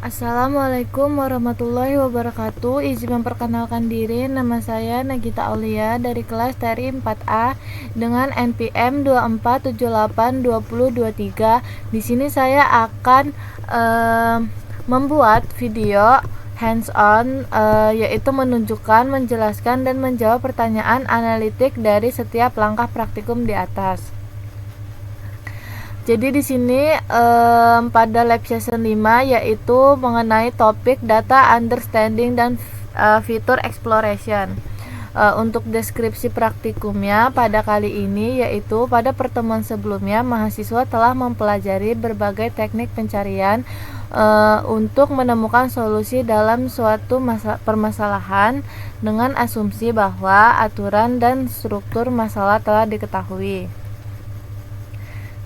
Assalamualaikum warahmatullahi wabarakatuh. Izin memperkenalkan diri, nama saya Nagita Aulia dari kelas TRI 4A dengan NPM 24782023. Di sini saya akan membuat video hands on, yaitu menunjukkan, menjelaskan dan menjawab pertanyaan analitik dari setiap langkah praktikum di atas. Jadi di sini pada lab session 5 yaitu mengenai topik data understanding dan fitur exploration. Untuk deskripsi praktikumnya pada kali ini yaitu pada pertemuan sebelumnya mahasiswa telah mempelajari berbagai teknik pencarian untuk menemukan solusi dalam suatu permasalahan dengan asumsi bahwa aturan dan struktur masalah telah diketahui.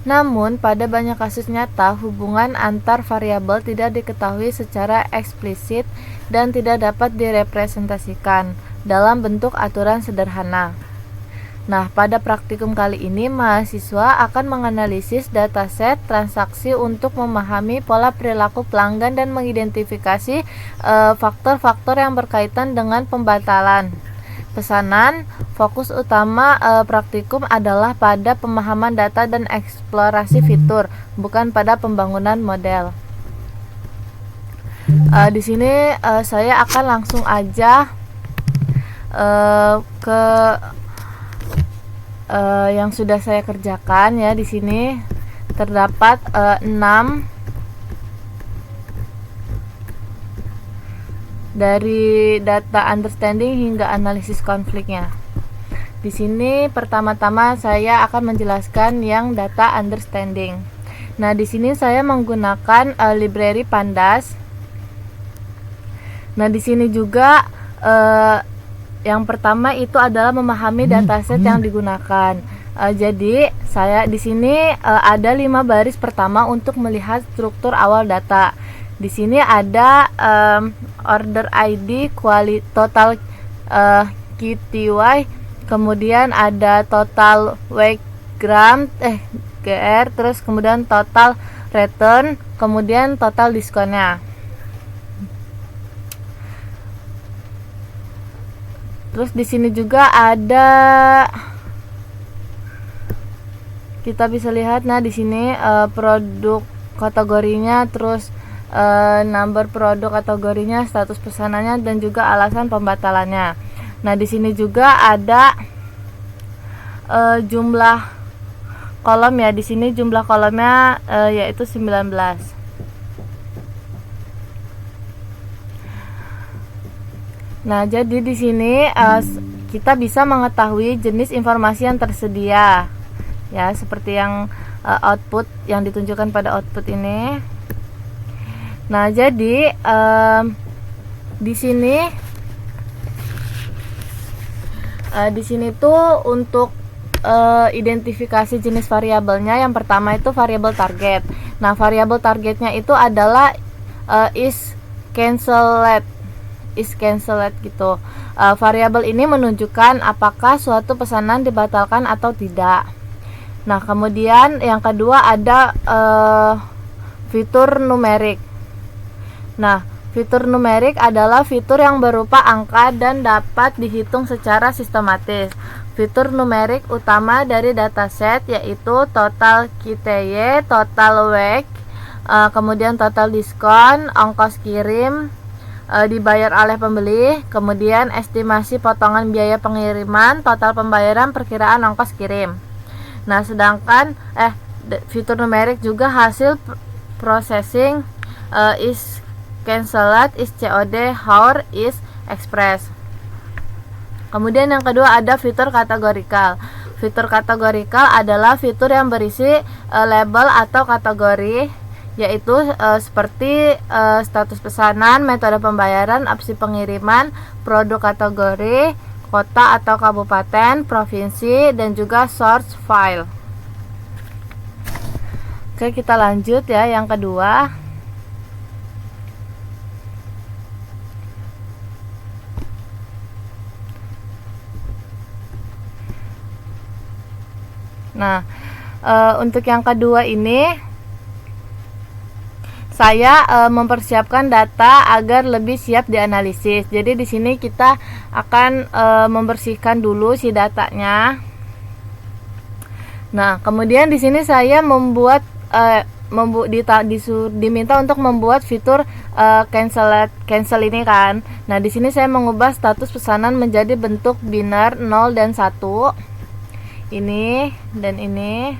Namun, pada banyak kasus nyata, hubungan antar variabel tidak diketahui secara eksplisit dan tidak dapat direpresentasikan dalam bentuk aturan sederhana. Nah, pada praktikum kali ini, mahasiswa akan menganalisis dataset transaksi untuk memahami pola perilaku pelanggan dan mengidentifikasi faktor-faktor yang berkaitan dengan pembatalan pesanan. Fokus utama praktikum adalah pada pemahaman data dan eksplorasi fitur, bukan pada pembangunan model. Di sini saya akan langsung aja ke yang sudah saya kerjakan ya. Di sini terdapat 6 dari data understanding hingga analisis konfliknya. Di sini pertama-tama saya akan menjelaskan yang data understanding. Nah, di sini saya menggunakan library Pandas. Nah, di sini juga yang pertama itu adalah memahami dataset yang digunakan. Jadi saya di sini ada 5 baris pertama untuk melihat struktur awal data. Di sini ada order ID, total QTY, kemudian ada total weight gram GR, terus kemudian total return, kemudian total diskonnya. Terus di sini juga ada, kita bisa lihat, nah di sini produk kategorinya, terus number produk kategorinya, status pesanannya, dan juga alasan pembatalannya. Nah, di sini juga ada jumlah kolom ya. Di sini jumlah kolomnya yaitu 19. Nah, jadi di sini kita bisa mengetahui jenis informasi yang tersedia. Ya, seperti yang output yang ditunjukkan pada output ini. Nah, jadi di sini tuh untuk identifikasi jenis variabelnya, yang pertama itu variabel target. Nah, variabel targetnya itu adalah is canceled gitu. Variabel ini menunjukkan apakah suatu pesanan dibatalkan atau tidak. Nah, kemudian yang kedua ada fitur numerik. Nah, fitur numerik adalah fitur yang berupa angka dan dapat dihitung secara sistematis. Fitur numerik utama dari dataset yaitu total QTY, total WEC, kemudian total diskon, ongkos kirim dibayar oleh pembeli, kemudian estimasi potongan biaya pengiriman, total pembayaran, perkiraan ongkos kirim. Nah, sedangkan fitur numerik juga hasil processing is canceled, is COD, hour, is express. Kemudian yang kedua ada fitur kategorikal. Fitur kategorikal adalah fitur yang berisi label atau kategori, yaitu seperti status pesanan, metode pembayaran, opsi pengiriman, produk kategori, kota atau kabupaten, provinsi, dan juga source file. Oke, kita lanjut ya yang kedua. Nah, untuk yang kedua ini saya mempersiapkan data agar lebih siap dianalisis. Jadi di sini kita akan membersihkan dulu si datanya. Nah, kemudian di sini saya membuat diminta untuk membuat fitur cancel ini kan. Nah, di sini saya mengubah status pesanan menjadi bentuk biner 0 dan 1. Ini dan ini.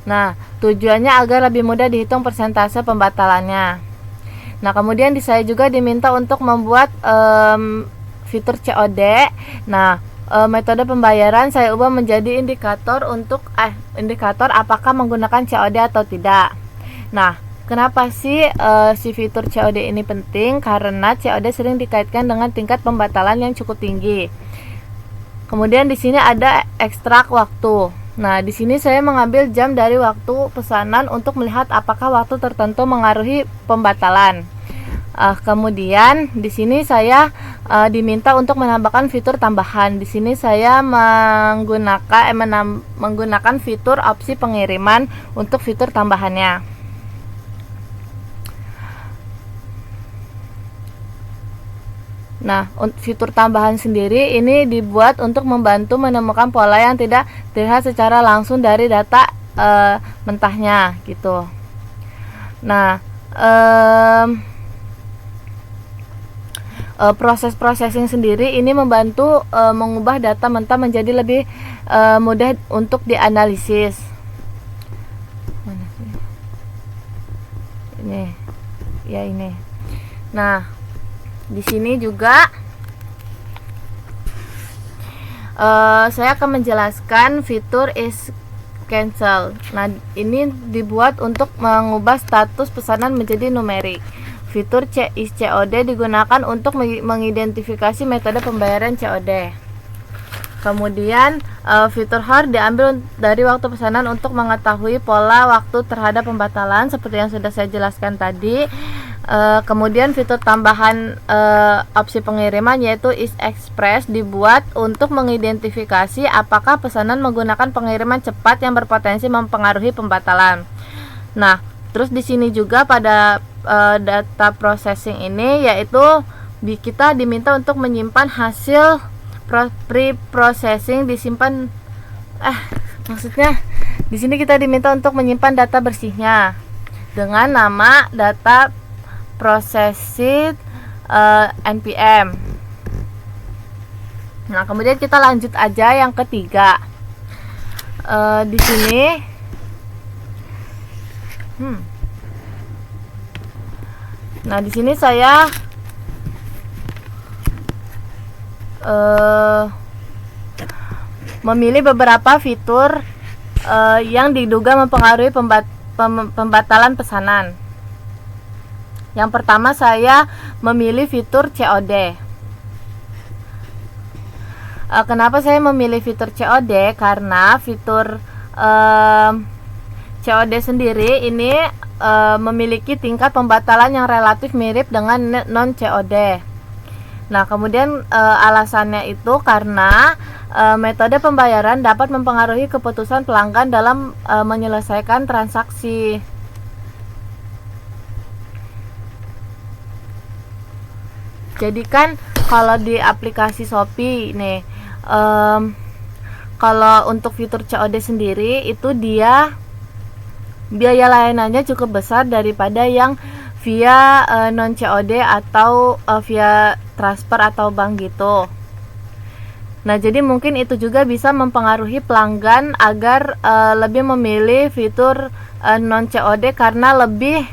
Nah, tujuannya agar lebih mudah dihitung persentase pembatalannya. Nah, kemudian saya juga diminta untuk membuat fitur COD. Nah, metode pembayaran saya ubah menjadi indikator apakah menggunakan COD atau tidak. Nah, kenapa sih si fitur COD ini penting? Karena COD sering dikaitkan dengan tingkat pembatalan yang cukup tinggi. Kemudian di sini ada ekstrak waktu. Nah, di sini saya mengambil jam dari waktu pesanan untuk melihat apakah waktu tertentu mengaruhi pembatalan. Kemudian di sini saya diminta untuk menambahkan fitur tambahan. Di sini saya menggunakan fitur opsi pengiriman untuk fitur tambahannya. Nah, fitur tambahan sendiri ini dibuat untuk membantu menemukan pola yang tidak terlihat secara langsung dari data mentahnya gitu. Nah, proses processing sendiri ini membantu mengubah data mentah menjadi lebih mudah untuk dianalisis. Mana sih? Ini, ya ini. Nah, di sini juga saya akan menjelaskan fitur is cancel. Nah, ini dibuat untuk mengubah status pesanan menjadi numerik. Fitur is COD digunakan untuk mengidentifikasi metode pembayaran COD. Kemudian fitur hard diambil dari waktu pesanan untuk mengetahui pola waktu terhadap pembatalan seperti yang sudah saya jelaskan tadi. Kemudian fitur tambahan opsi pengiriman yaitu is express dibuat untuk mengidentifikasi apakah pesanan menggunakan pengiriman cepat yang berpotensi mempengaruhi pembatalan. Nah, terus di sini juga pada data processing ini yaitu kita diminta untuk menyimpan hasil pre-processing disimpan maksudnya di sini kita diminta untuk menyimpan data bersihnya dengan nama data processed npm. Nah, kemudian kita lanjut aja yang ketiga. Di sini nah, di sini saya memilih beberapa fitur yang diduga mempengaruhi pembatalan pesanan. Yang pertama saya memilih fitur COD. Kenapa saya memilih fitur COD? Karena fitur COD sendiri ini memiliki tingkat pembatalan yang relatif mirip dengan non-COD. Nah, kemudian alasannya itu karena metode pembayaran dapat mempengaruhi keputusan pelanggan dalam menyelesaikan transaksi. Jadi kan kalau di aplikasi Shopee nih, kalau untuk fitur COD sendiri itu dia biaya layanannya cukup besar daripada yang via non COD atau via transfer atau bank gitu. Nah, jadi mungkin itu juga bisa mempengaruhi pelanggan agar lebih memilih fitur non COD karena lebih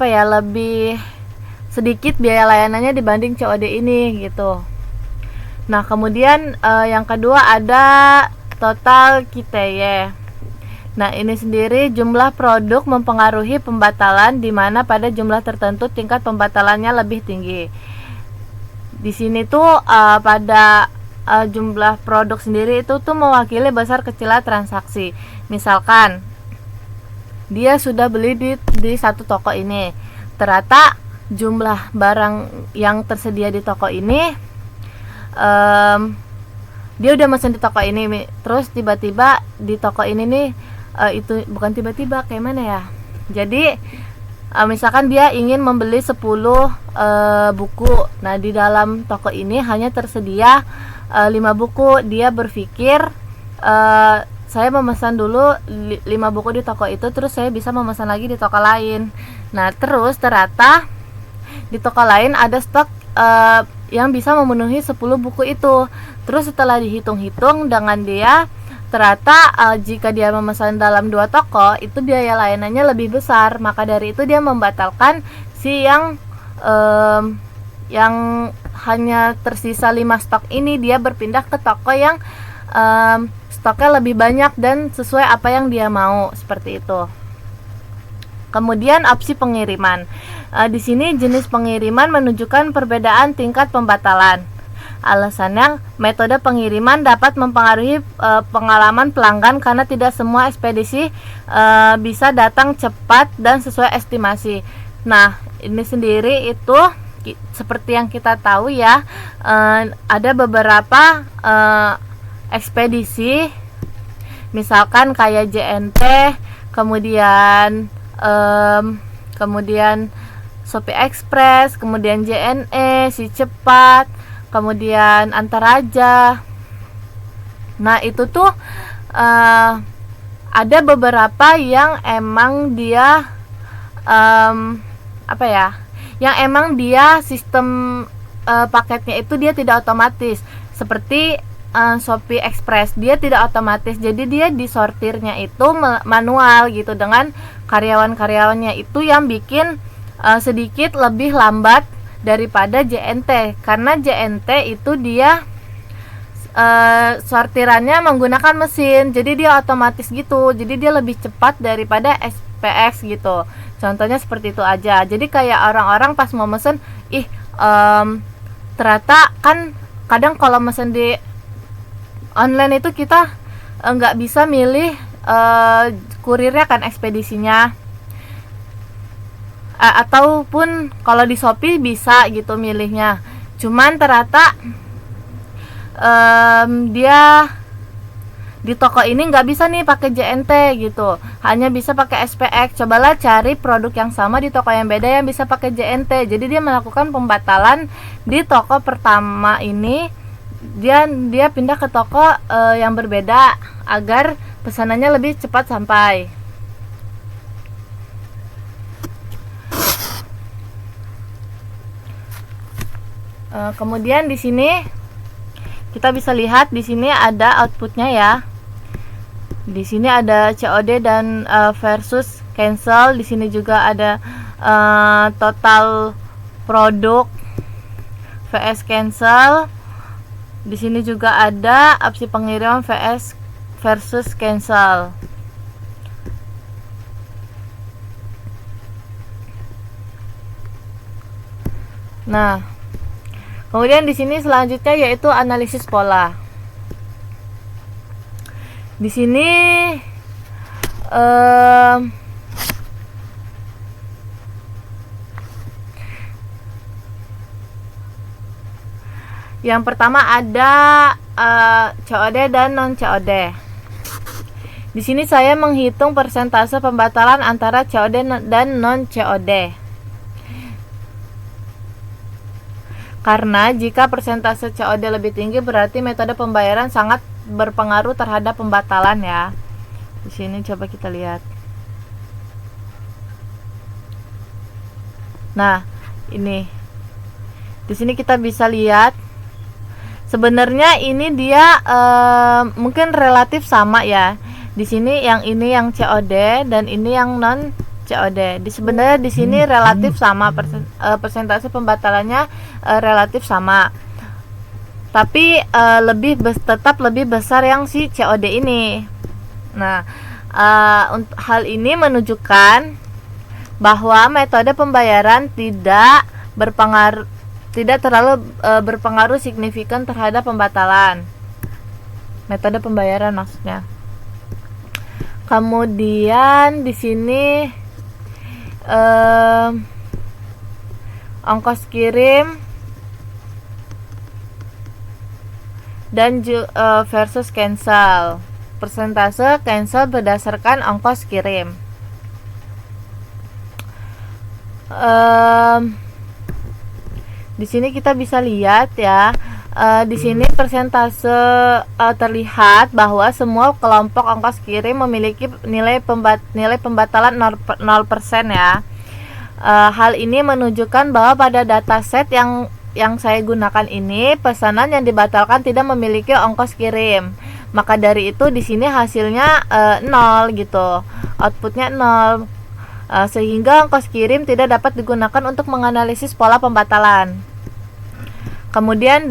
lebih sedikit biaya layanannya dibanding COD ini gitu. Nah, kemudian yang kedua ada total KTY. Nah, ini sendiri jumlah produk mempengaruhi pembatalan di mana pada jumlah tertentu tingkat pembatalannya lebih tinggi. Di sini tuh pada jumlah produk sendiri itu tuh mewakili besar kecilnya transaksi. Misalkan dia sudah beli di satu toko ini. Ternyata jumlah barang yang tersedia di toko ini dia udah mesen di toko ini, terus tiba-tiba di toko ini nih itu bukan tiba-tiba, kayak mana ya, jadi Misalkan dia ingin membeli 10 buku. Nah, di dalam toko ini hanya tersedia 5 buku. Dia berpikir saya memesan dulu 5 buku di toko itu, terus saya bisa memesan lagi di toko lain. Nah, terus ternyata di toko lain ada stok yang bisa memenuhi 10 buku itu. Terus setelah dihitung-hitung dengan dia, ternyata jika dia memesan dalam 2 toko itu biaya layanannya lebih besar. Maka dari itu dia membatalkan si yang hanya tersisa 5 stok ini. Dia berpindah ke toko yang stoknya lebih banyak dan sesuai apa yang dia mau, seperti itu. Kemudian opsi pengiriman. Di sini jenis pengiriman menunjukkan perbedaan tingkat pembatalan. Alasannya, metode pengiriman dapat mempengaruhi pengalaman pelanggan karena tidak semua ekspedisi bisa datang cepat dan sesuai estimasi. Nah, ini sendiri itu seperti yang kita tahu ya, ada beberapa ekspedisi, misalkan kayak JNT, kemudian Shopee Express, kemudian JNE, Si Cepat, kemudian Antaraja. Nah, itu tuh ada beberapa yang emang dia yang emang dia sistem paketnya itu dia tidak otomatis, seperti Shopee Express, dia tidak otomatis, jadi dia disortirnya itu manual gitu, dengan karyawan-karyawannya itu yang bikin sedikit lebih lambat daripada JNT, karena JNT itu dia sortirannya menggunakan mesin, jadi dia otomatis gitu, jadi dia lebih cepat daripada SPX gitu. Contohnya seperti itu aja. Jadi kayak orang-orang pas mau mesen, ternyata kan kadang kalau mesen di online itu kita nggak bisa milih kurirnya kan, ekspedisinya, ataupun kalau di Shopee bisa gitu milihnya. Cuman ternyata dia di toko ini nggak bisa nih pakai JNT gitu, hanya bisa pakai SPX. Cobalah cari produk yang sama di toko yang beda yang bisa pakai JNT. Jadi dia melakukan pembatalan di toko pertama ini, dia pindah ke toko yang berbeda agar pesanannya lebih cepat sampai. Kemudian di sini kita bisa lihat, di sini ada outputnya ya. Di sini ada COD dan versus cancel. Di sini juga ada total produk vs cancel. Di sini juga ada opsi pengiriman vs versus cancel. Nah, kemudian di sini selanjutnya yaitu analisis pola. Di sini yang pertama ada COD dan non COD. Di sini saya menghitung persentase pembatalan antara COD dan non COD. Karena jika persentase COD lebih tinggi berarti metode pembayaran sangat berpengaruh terhadap pembatalan ya. Di sini coba kita lihat. Nah, ini. Di sini kita bisa lihat sebenarnya ini dia mungkin relatif sama ya. Di sini yang ini yang COD dan ini yang non COD. Sebenarnya di sini relatif sama, persentase pembatalannya relatif sama. Tapi tetap lebih besar yang si COD ini. Nah, hal ini menunjukkan bahwa metode pembayaran tidak terlalu berpengaruh signifikan terhadap pembatalan. Metode pembayaran maksudnya. Kemudian di sini ongkos kirim dan versus cancel. Persentase cancel berdasarkan ongkos kirim. Di sini kita bisa lihat ya, di sini persentase terlihat bahwa semua kelompok ongkos kirim memiliki nilai pembatalan 0% ya. Hal ini menunjukkan bahwa pada dataset yang saya gunakan ini, pesanan yang dibatalkan tidak memiliki ongkos kirim. Maka dari itu di sini hasilnya 0 gitu, outputnya 0, sehingga ongkos kirim tidak dapat digunakan untuk menganalisis pola pembatalan. Kemudian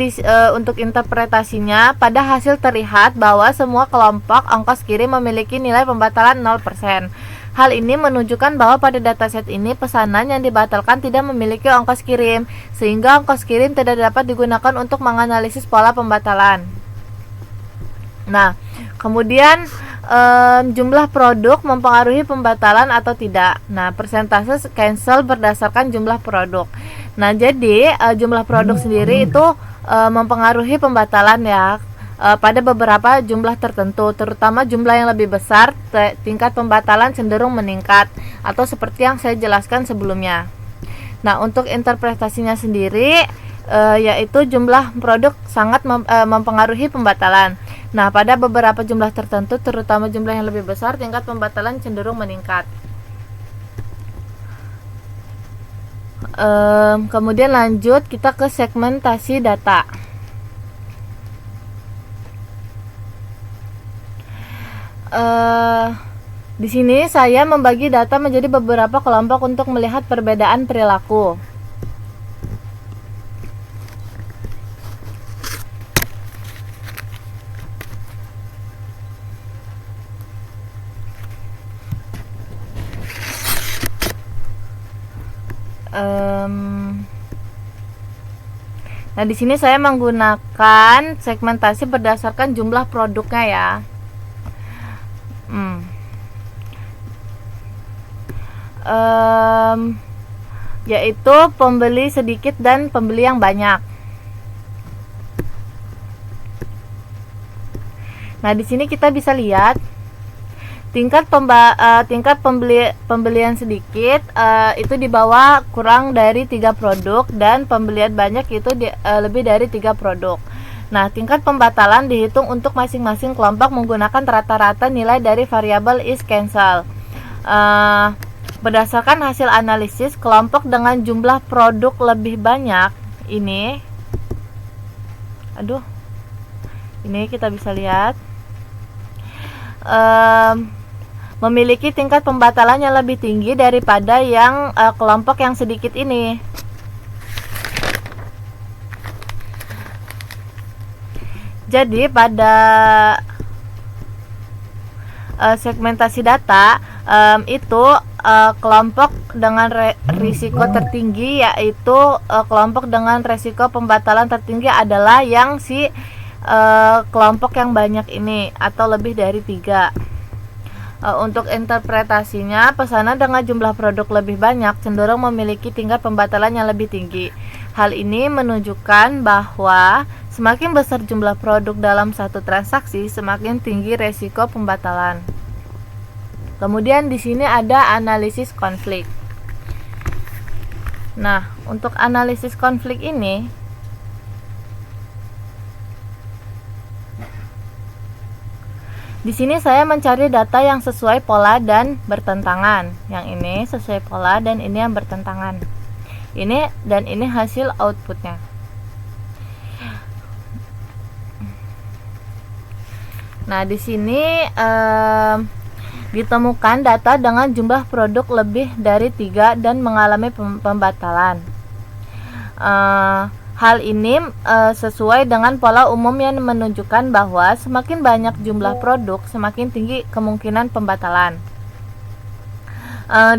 untuk interpretasinya, pada hasil terlihat bahwa semua kelompok ongkos kirim memiliki nilai pembatalan 0%. Hal ini menunjukkan bahwa pada dataset ini pesanan yang dibatalkan tidak memiliki ongkos kirim, sehingga ongkos kirim tidak dapat digunakan untuk menganalisis pola pembatalan. Nah, kemudian jumlah produk mempengaruhi pembatalan atau tidak. Nah, persentase cancel berdasarkan jumlah produk. Nah, jadi jumlah produk sendiri itu mempengaruhi pembatalan ya. Pada beberapa jumlah tertentu, terutama jumlah yang lebih besar, tingkat pembatalan cenderung meningkat, atau seperti yang saya jelaskan sebelumnya. Nah, untuk interpretasinya sendiri, yaitu jumlah produk sangat mempengaruhi pembatalan. Nah, pada beberapa jumlah tertentu, terutama jumlah yang lebih besar, tingkat pembatalan cenderung meningkat. Kemudian lanjut kita ke segmentasi data. Di sini saya membagi data menjadi beberapa kelompok untuk melihat perbedaan perilaku. Nah, di sini saya menggunakan segmentasi berdasarkan jumlah produknya ya. Yaitu pembeli sedikit dan pembeli yang banyak. Nah, di sini kita bisa lihat tingkat pembelian sedikit itu di bawah kurang dari 3 produk, dan pembelian banyak itu lebih dari 3 produk. Nah, tingkat pembatalan dihitung untuk masing-masing kelompok menggunakan rata-rata nilai dari variabel is cancel. Berdasarkan hasil analisis, kelompok dengan jumlah produk lebih banyak ini, ini kita bisa lihat memiliki tingkat pembatalan yang lebih tinggi daripada yang kelompok yang sedikit ini. Jadi pada segmentasi data itu kelompok dengan risiko tertinggi, yaitu kelompok dengan risiko pembatalan tertinggi adalah yang kelompok yang banyak ini atau lebih dari 3. Untuk interpretasinya, pesanan dengan jumlah produk lebih banyak cenderung memiliki tingkat pembatalan yang lebih tinggi. Hal ini menunjukkan bahwa semakin besar jumlah produk dalam satu transaksi, semakin tinggi resiko pembatalan. Kemudian di sini ada analisis konflik. Nah, untuk analisis konflik ini, di sini saya mencari data yang sesuai pola dan bertentangan. Yang ini sesuai pola dan ini yang bertentangan. Ini dan ini hasil outputnya. Nah, di sini ditemukan data dengan jumlah produk lebih dari 3 dan mengalami pembatalan. Hal ini sesuai dengan pola umum yang menunjukkan bahwa semakin banyak jumlah produk, semakin tinggi kemungkinan pembatalan.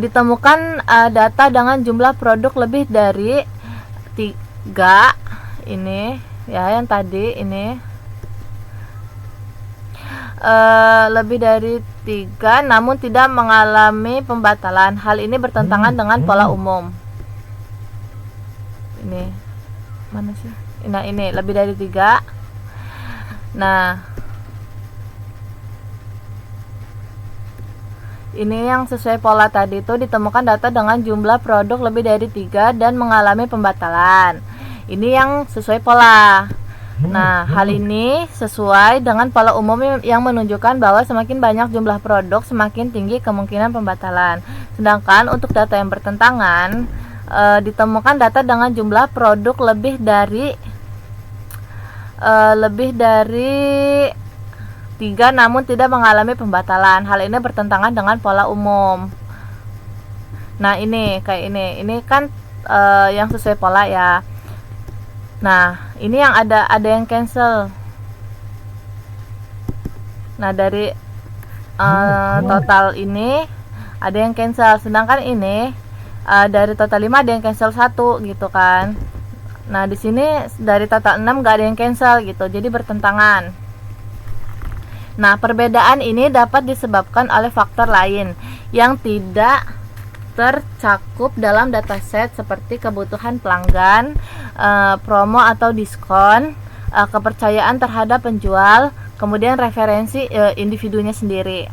Ditemukan data dengan jumlah produk lebih dari 3, ini ya yang tadi ini lebih dari 3 namun tidak mengalami pembatalan. Hal ini bertentangan dengan pola umum. Ini mana sih? Nah, ini lebih dari 3. Nah, Ini yang sesuai pola tadi itu ditemukan data dengan jumlah produk lebih dari 3 dan mengalami pembatalan. Ini yang sesuai pola. Nah, hal ini sesuai dengan pola umum yang menunjukkan bahwa semakin banyak jumlah produk, semakin tinggi kemungkinan pembatalan. Sedangkan untuk data yang bertentangan, ditemukan data dengan jumlah produk lebih dari 3 namun tidak mengalami pembatalan. Hal ini bertentangan dengan pola umum. Nah, ini kayak ini kan yang sesuai pola ya. Nah, ini yang ada yang cancel. Nah, dari total ini ada yang cancel, sedangkan ini dari total 5 ada yang cancel 1 gitu kan. Nah, di sini dari total 6 gak ada yang cancel gitu, jadi bertentangan. Nah, perbedaan ini dapat disebabkan oleh faktor lain yang tidak tercakup dalam dataset seperti kebutuhan pelanggan, promo atau diskon, kepercayaan terhadap penjual, kemudian referensi individunya sendiri.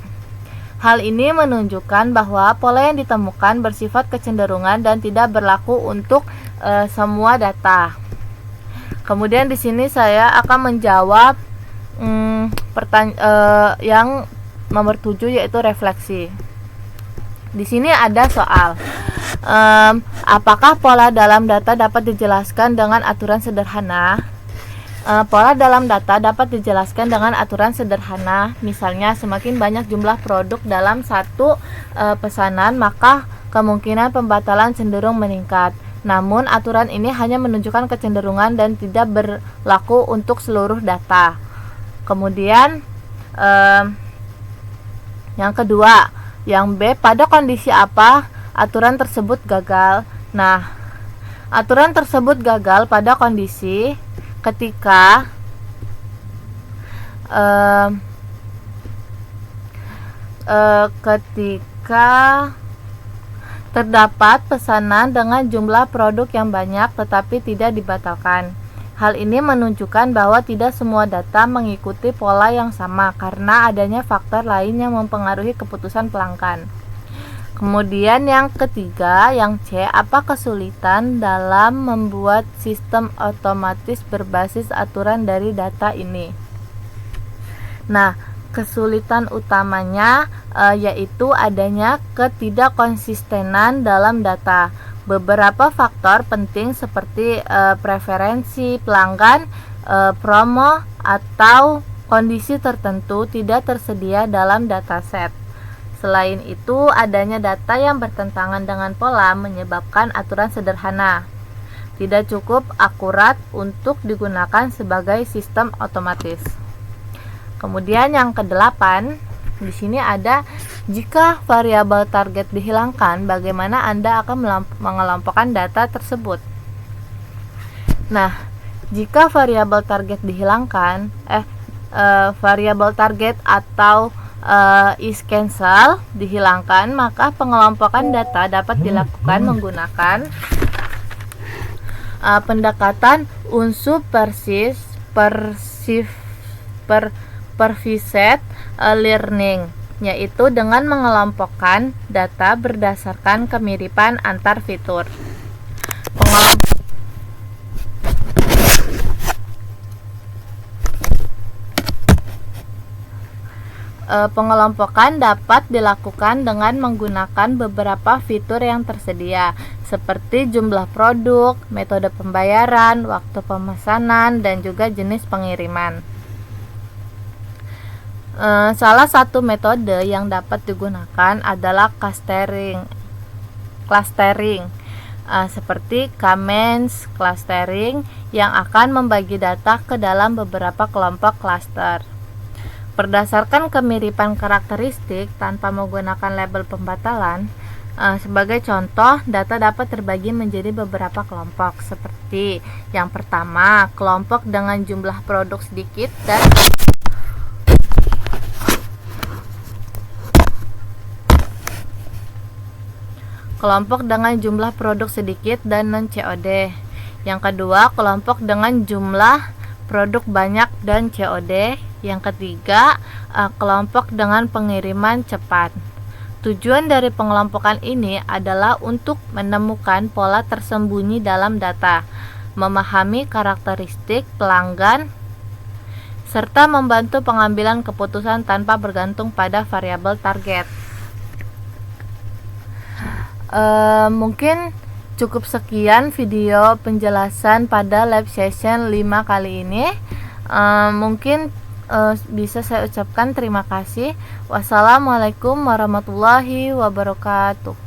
Hal ini menunjukkan bahwa pola yang ditemukan bersifat kecenderungan dan tidak berlaku untuk semua data. Kemudian di sini saya akan menjawab yang nomor 7 yaitu refleksi. Di sini ada soal, apakah pola dalam data dapat dijelaskan dengan aturan sederhana? Pola dalam data dapat dijelaskan dengan aturan sederhana. Misalnya, semakin banyak jumlah produk dalam satu pesanan, maka kemungkinan pembatalan cenderung meningkat. Namun, aturan ini hanya menunjukkan kecenderungan dan tidak berlaku untuk seluruh data. Kemudian yang kedua, yang B, pada kondisi apa aturan tersebut gagal? Nah, aturan tersebut gagal pada kondisi ketika terdapat pesanan dengan jumlah produk yang banyak tetapi tidak dibatalkan. Hal ini menunjukkan bahwa tidak semua data mengikuti pola yang sama karena adanya faktor lain yang mempengaruhi keputusan pelanggan. Kemudian yang ketiga, yang C, apa kesulitan dalam membuat sistem otomatis berbasis aturan dari data ini? Nah, kesulitan utamanya yaitu adanya ketidakkonsistenan dalam data. Beberapa faktor penting seperti preferensi pelanggan, promo, atau kondisi tertentu tidak tersedia dalam dataset. Selain itu, adanya data yang bertentangan dengan pola menyebabkan aturan sederhana tidak cukup akurat untuk digunakan sebagai sistem otomatis. Kemudian yang kedelapan, di sini ada, jika variabel target dihilangkan, bagaimana Anda akan mengelompokkan data tersebut? Nah, jika variabel target dihilangkan, variabel target atau is cancel dihilangkan, maka pengelompokan data dapat dilakukan menggunakan pendekatan unsupervised learning, yaitu dengan mengelompokkan data berdasarkan kemiripan antar fitur. Pengelompokan dapat dilakukan dengan menggunakan beberapa fitur yang tersedia, seperti jumlah produk, metode pembayaran, waktu pemesanan, dan juga jenis pengiriman. Salah satu metode yang dapat digunakan adalah clustering, seperti K-means clustering yang akan membagi data ke dalam beberapa kelompok cluster. Berdasarkan kemiripan karakteristik tanpa menggunakan label pembatalan, sebagai contoh, data dapat terbagi menjadi beberapa kelompok, seperti yang pertama, kelompok dengan jumlah produk sedikit dan kelompok dengan jumlah produk sedikit dan non-COD. Yang kedua, kelompok dengan jumlah produk banyak dan COD. Yang ketiga, kelompok dengan pengiriman cepat. Tujuan dari pengelompokan ini adalah untuk menemukan pola tersembunyi dalam data, memahami karakteristik pelanggan, serta membantu pengambilan keputusan tanpa bergantung pada variabel target. Mungkin cukup sekian video penjelasan pada live session 5 kali ini. Mungkin bisa saya ucapkan terima kasih. Wassalamualaikum warahmatullahi wabarakatuh.